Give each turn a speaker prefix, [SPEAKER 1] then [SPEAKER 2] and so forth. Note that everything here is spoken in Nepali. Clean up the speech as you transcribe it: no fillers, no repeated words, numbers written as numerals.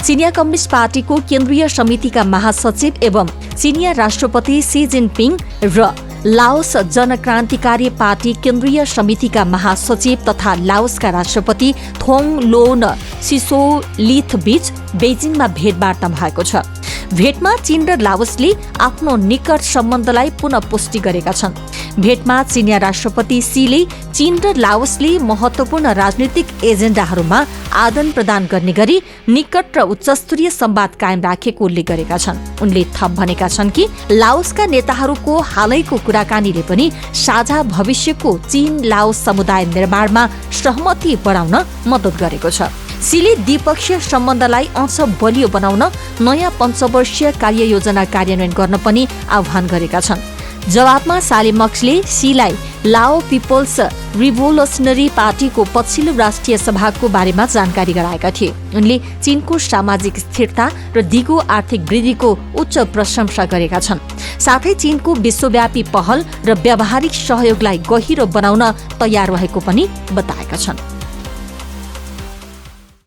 [SPEAKER 1] चिनिया कम्युनिस्ट पार्टीको केन्द्रीय समितिका महासचिव एवं चिनिया राष्ट्रपति सी जिनपिङ र लाओस जनक्रान्तिकारी पार्टी केन्द्रीय समितिका महासचिव तथा लाओसका राष्ट्रपति थोङ लोन सिसोलिथ बीच बेजिङमा भेटवार्ता भएको छ। भेटमा चीन र लाओसले आफ्नो निकट सम्बन्धलाई पुनः पुष्टि गरेका छन्। भेटमा चिनिया राष्ट्रपति सीले चीन र लाओसले महत्वपूर्ण राजनीतिक एजेन्डाहरूमा आदान प्रदान गर्ने गरी निकट र उच्चस्तरीय संवाद कायम राखेको उल्लेख गरेका छन्। उनले थप भनेका छन् कि लाओसका नेताहरूको हालैको कुराकानीले पनि साझा भविष्यको चीन लाओस समुदाय निर्माणमा सहमति बढाउन मद्दत गरेको छ। सीले द्विपक्षीय सम्बन्धलाई अझ बलियो बनाउन नयाँ पञ्चवर्षीय कार्ययोजना कार्यान्वयन गर्न पनि आह्वान गरेका छन्। जवाबमा सालेमक्सले सीलाई लाओ पिपल्स रिभोल्युसनरी पार्टीको पछिल्लो राष्ट्रिय सभाको बारेमा जानकारी गराएका थिए। उनले चीनको सामाजिक स्थिरता र दिगो आर्थिक वृद्धिको उच्च प्रशंसा गरेका छन्। साथै चीनको विश्वव्यापी पहल र व्यावहारिक सहयोगलाई गहिरो बनाउन तयार रहेको पनि बताएका छन्।